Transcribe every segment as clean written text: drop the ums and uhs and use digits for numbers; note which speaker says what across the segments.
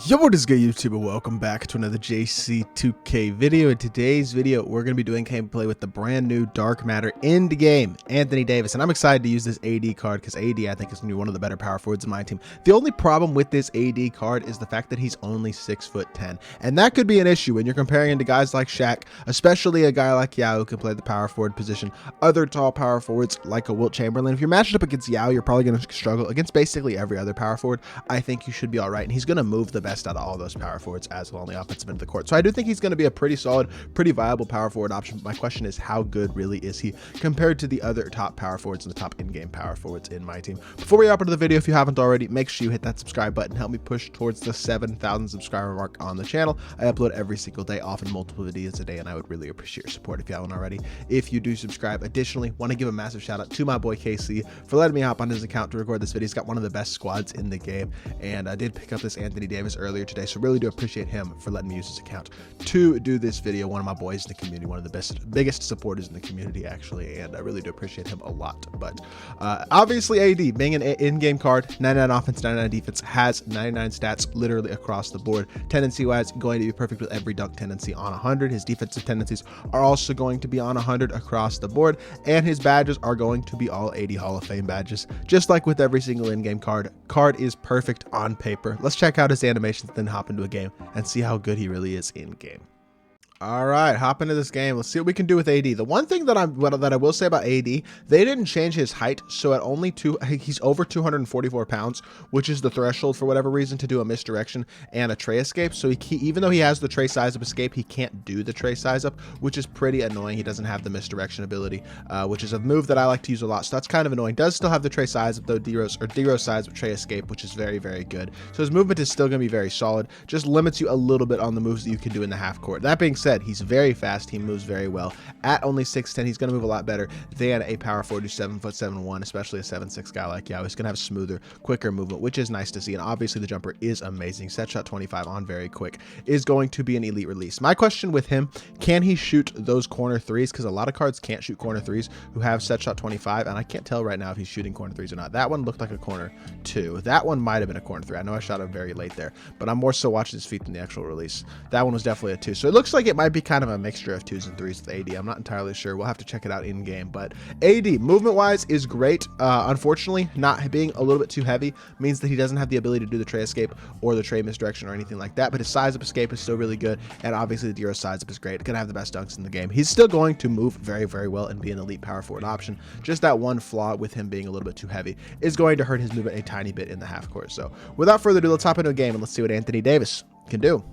Speaker 1: Yo, what is good, YouTube? Welcome back to another JC2K video. In today's video, we're going to be doing gameplay with the brand new Dark Matter end game, Anthony Davis. And I'm excited to use this AD card because AD, I think, is going to be one of the better power forwards in my team. The only problem with this AD card is the fact that he's only 6'10". And that could be an issue when you're comparing him to guys like Shaq, especially a guy like Yao who can play the power forward position, other tall power forwards like a Wilt Chamberlain. If you're matched up against Yao, you're probably going to struggle. Against basically every other power forward, I think you should be all right. And he's going to move the best out of all those power forwards as well on the offensive end of the court. So I do think he's going to be a pretty solid, pretty viable power forward option. But my question is, how good really is he compared to the other top power forwards and the top in-game power forwards in my team? Before we hop into the video, if you haven't already, make sure you hit that subscribe button. Help me push towards the 7,000 subscriber mark on the channel. I upload every single day, often multiple videos a day, and I would really appreciate your support if you haven't already, if you do subscribe. Additionally, want to give a massive shout out to my boy KC for letting me hop on his account to record this video. He's got one of the best squads in the game, and I did pick up this Anthony Davis earlier today, so really do appreciate him for letting me use his account to do this video. One of my boys in the community, one of the biggest supporters in the community, actually, and I really do appreciate him a lot. But obviously, AD being an in-game card, 99 offense, 99 defense, has 99 stats literally across the board. Tendency wise, going to be perfect with every dunk tendency on 100. His defensive tendencies are also going to be on 100 across the board, and his badges are going to be all 80 Hall of Fame badges, just like with every single in-game card. Card is perfect on paper. Let's check out his animations, then hop into a game and see how good he really is in game. All right, hop into this game. Let's see what we can do with AD. The one thing that I will say about AD, they didn't change his height, so at only he's over 244 pounds, which is the threshold for whatever reason to do a misdirection and a tray escape. So even though he has the tray size up escape, he can't do the tray size up, which is pretty annoying. He doesn't have the misdirection ability, which is a move that I like to use a lot. So that's kind of annoying. Does still have the tray size up though, D-Rose size with tray escape, which is very, very good. So his movement is still going to be very solid. Just limits you a little bit on the moves that you can do in the half court. That being said, he's very fast. He moves very well. At only 6'10", he's going to move a lot better than a power forward who's 7'7" especially a 7'6" guy like Yao. He's going to have smoother, quicker movement, which is nice to see. And obviously the jumper is amazing. Set shot 25 on very quick is going to be an elite release. My question with him, can he shoot those corner threes? Because a lot of cards can't shoot corner threes who have set shot 25, and I can't tell right now if he's shooting corner threes or not. That one looked like a corner 2. That one might have been a corner 3. I know I shot him very late there, but I'm more so watching his feet than the actual release. That one was definitely a 2. So it looks like it might be kind of a mixture of 2s and 3s with AD. I'm not entirely sure. We'll have to check it out in game, but AD movement wise is great. Unfortunately, not being a little bit too heavy means that he doesn't have the ability to do the tray escape or the tray misdirection or anything like that, but his size up escape is still really good, and obviously the D-Rose size up is great. Gonna have the best dunks in the game. He's still going to move very, very well and be an elite power forward option. Just that one flaw with him being a little bit too heavy is going to hurt his movement a tiny bit in the half court. So without further ado, let's hop into a game and let's see what Anthony Davis can do.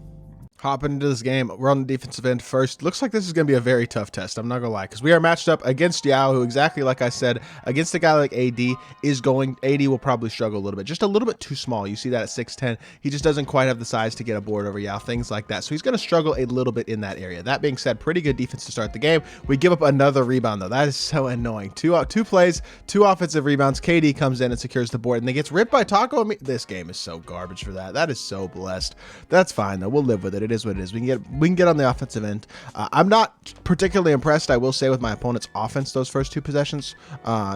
Speaker 1: Hopping into this game, we're on the defensive end first. Looks like this is going to be a very tough test. I'm not going to lie, because we are matched up against Yao, who exactly like I said, against a guy like AD AD will probably struggle a little bit. Just a little bit too small. You see that at 6'10". He just doesn't quite have the size to get a board over Yao, things like that. So he's going to struggle a little bit in that area. That being said, pretty good defense to start the game. We give up another rebound, though. That is so annoying. Two plays, 2 offensive rebounds. KD comes in and secures the board, and they gets ripped by Taco. This game is so garbage for that. That is so blessed. That's fine, though. We'll live with it. It is what it is. We can get on the offensive end. I'm not particularly impressed, I will say, with my opponent's offense those first 2 possessions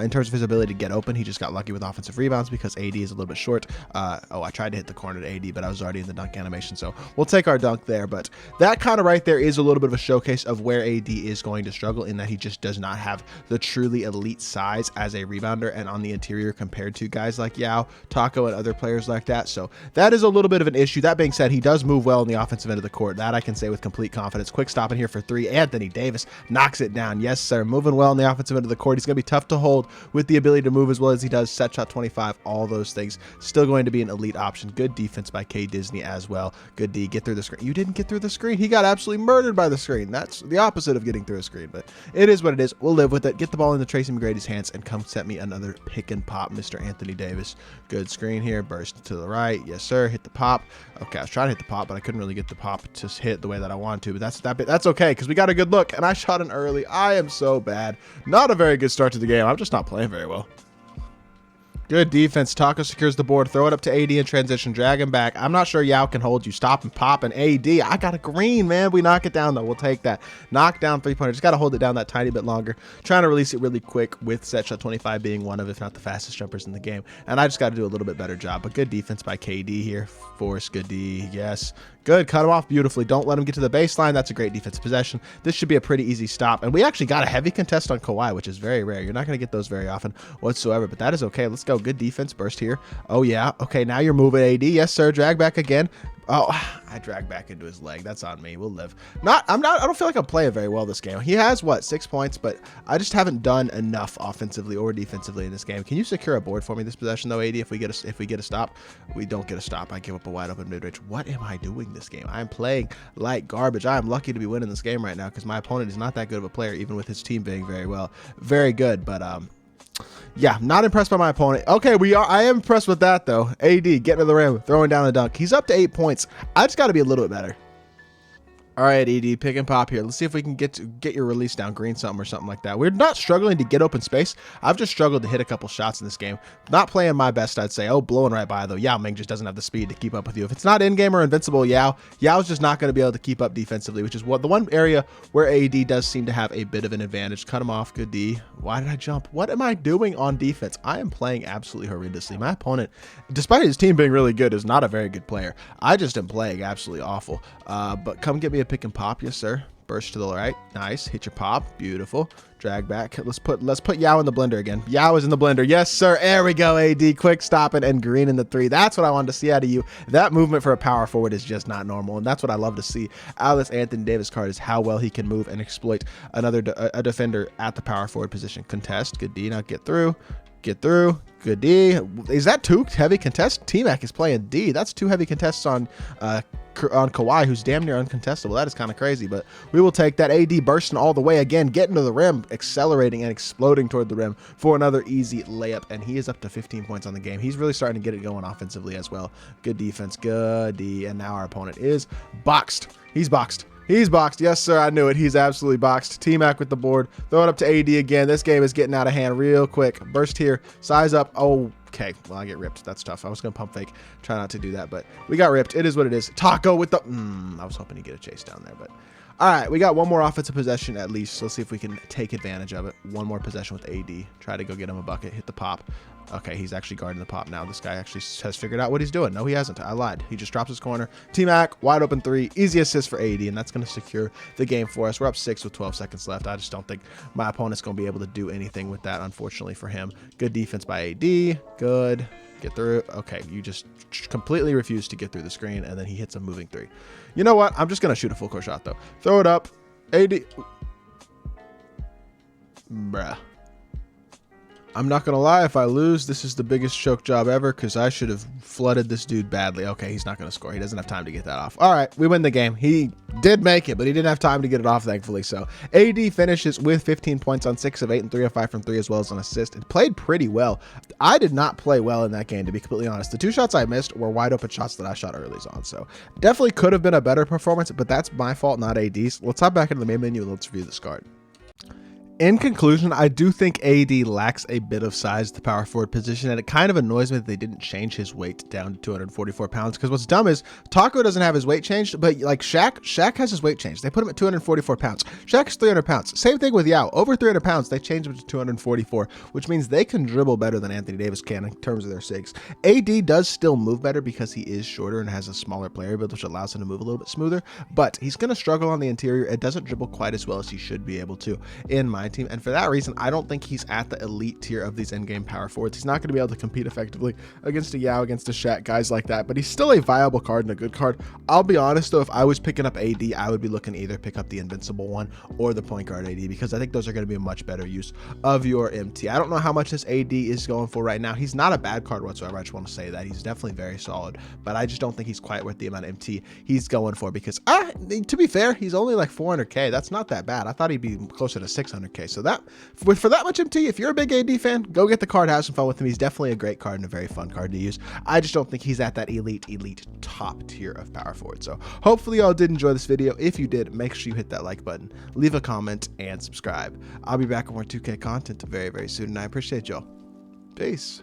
Speaker 1: in terms of his ability to get open. He just got lucky with offensive rebounds because AD is a little bit short. Oh, I tried to hit the corner to AD, but I was already in the dunk animation, so we'll take our dunk there. But that kind of right there is a little bit of a showcase of where AD is going to struggle, in that he just does not have the truly elite size as a rebounder and on the interior compared to guys like Yao, Taco, and other players like that. So that is a little bit of an issue. That being said, he does move well in the offensive end of the court. That I can say with complete confidence. Quick stop in here for 3. Anthony Davis knocks it down. Yes, sir. Moving well in the offensive end of the court. He's going to be tough to hold with the ability to move as well as he does. Set shot 25, all those things. Still going to be an elite option. Good defense by K Disney as well. Good D. Get through the screen. You didn't get through the screen. He got absolutely murdered by the screen. That's the opposite of getting through a screen, but it is what it is. We'll live with it. Get the ball into Tracy McGrady's hands and come set me another pick and pop, Mr. Anthony Davis. Good screen here. Burst to the right. Yes, sir. Hit the pop. Okay, I was trying to hit the pop, but I couldn't really get the pop to hit the way that I wanted to, but that's okay, because we got a good look, and I shot an early. I am so bad. Not a very good start to the game. I'm just not playing very well. Good defense. Taka secures the board. Throw it up to AD in transition. Drag him back. I'm not sure Yao can hold you. Stop and pop and AD. I got a green, man. We knock it down, though. We'll take that. Knock down three-pointer. Just got to hold it down that tiny bit longer. Trying to release it really quick with set shot 25 being one of, if not the fastest jumpers in the game. And I just got to do a little bit better job. But good defense by KD here. Force, good D. Yes. Good. Cut him off beautifully. Don't let him get to the baseline. That's a great defensive possession. This should be a pretty easy stop. And we actually got a heavy contest on Kawhi, which is very rare. You're not going to get those very often whatsoever, but that is okay. Let's go. Good defense. Burst here. Oh, yeah. Okay, now you're moving AD. Yes, sir. Drag back again. Oh, I dragged back into his leg. That's on me. We'll live. I don't feel like I'm playing very well this game. He has, what, 6 points, but I just haven't done enough offensively or defensively in this game. Can you secure a board for me this possession, though, AD, if we get a stop? We don't get a stop. I give up a wide open mid-range. What am I doing this game? I'm playing like garbage. I am lucky to be winning this game right now because my opponent is not that good of a player, even with his team being very good, but yeah, not impressed by my opponent. Okay, I am impressed with that, though. AD, getting to the rim, throwing down a dunk. He's up to 8 points. I just got to be a little bit better. All right, AD, pick and pop here. Let's see if we can get your release down, green something or something like that. We're not struggling to get open space. I've just struggled to hit a couple shots in this game. Not playing my best, I'd say. Oh, blowing right by, though. Yao Ming just doesn't have the speed to keep up with you. If it's not in-game or invincible Yao's just not going to be able to keep up defensively, which is the one area where AD does seem to have a bit of an advantage. Cut him off. Good D. Why did I jump? What am I doing on defense? I am playing absolutely horrendously. My opponent, despite his team being really good, is not a very good player. I just am playing absolutely awful. But come get me a pick and pop. Yes, sir. Burst to the right. Nice. Hit your pop. Beautiful. Drag back. Let's put Yao in the blender again. Yao is in the blender. Yes, sir. There we go, AD. Quick stopping and green in the 3. That's what I wanted to see out of you. That movement for a power forward is just not normal, and that's what I love to see out of this Anthony Davis card is how well he can move and exploit a defender at the power forward position. Contest. Good D. Now get through. Get through. Good D. Is that 2 heavy contests? T-Mac is playing D. That's 2 heavy contests on Kawhi, who's damn near uncontestable. That is kind of crazy, but we will take that. AD bursting all the way again, getting to the rim, accelerating and exploding toward the rim for another easy layup, and he is up to 15 points on the game. He's really starting to get it going offensively as well. Good defense, good D, and now our opponent is boxed. He's boxed. He's boxed. Yes, sir. I knew it. He's absolutely boxed. T-Mac with the board. Throw it up to AD again. This game is getting out of hand real quick. Burst here. Size up. Oh, okay. Well, I get ripped. That's tough. I was going to pump fake. Try not to do that, but we got ripped. It is what it is. Taco with the... I was hoping to get a chase down there, but... All right, we got one more offensive possession at least. So let's see if we can take advantage of it. One more possession with AD. Try to go get him a bucket. Hit the pop. Okay, he's actually guarding the pop now. This guy actually has figured out what he's doing. No, he hasn't. I lied. He just drops his corner. T-Mac, wide open 3. Easy assist for AD, and that's going to secure the game for us. We're up 6 with 12 seconds left. I just don't think my opponent's going to be able to do anything with that, unfortunately for him. Good defense by AD. Good. Get through. Okay, you just completely refuse to get through the screen, and then he hits a moving 3. You know what? I'm just going to shoot a full court shot, though. Throw it up. AD. Bruh. I'm not going to lie, if I lose, this is the biggest choke job ever because I should have flooded this dude badly. Okay, he's not going to score. He doesn't have time to get that off. All right, we win the game. He did make it, but he didn't have time to get it off, thankfully. So AD finishes with 15 points on 6 of 8 and 3 of 5 from 3, as well as an assist. It played pretty well. I did not play well in that game, to be completely honest. The 2 shots I missed were wide open shots that I shot early on. So definitely could have been a better performance, but that's my fault, not AD's. Let's hop back into the main menu and let's review this card. In conclusion, I do think AD lacks a bit of size at the power forward position, and it kind of annoys me that they didn't change his weight down to 244 pounds, because what's dumb is Taco doesn't have his weight changed, but like Shaq has his weight changed. They put him at 244 pounds. Shaq's 300 pounds. Same thing with Yao. Over 300 pounds, they changed him to 244, which means they can dribble better than Anthony Davis can in terms of their SIGs. AD does still move better because he is shorter and has a smaller player build, which allows him to move a little bit smoother, but he's going to struggle on the interior. It doesn't dribble quite as well as he should be able to in my team, and for that reason, I don't think he's at the elite tier of these in-game power forwards. He's not going to be able to compete effectively against a Yao, against a Shaq, guys like that, but he's still a viable card and a good card. I'll be honest, though, if I was picking up AD, I would be looking to either pick up the invincible one or the point guard AD, because I think those are going to be a much better use of your MT. I don't know how much this AD is going for right now. He's not a bad card whatsoever. I just want to say that. He's definitely very solid, but I just don't think he's quite worth the amount of MT he's going for, because, to be fair, he's only like 400k. That's not that bad. I thought he'd be closer to 600k, so that for that much MT, if you're a big AD fan, go get the card, have some fun with him. He's definitely a great card and a very fun card to use. I just don't think he's at that elite top tier of power forward. So hopefully y'all did enjoy this video. If you did, make sure you hit that like button, leave a comment, and subscribe. I'll be back with more 2K content very, very soon, and I appreciate y'all. Peace.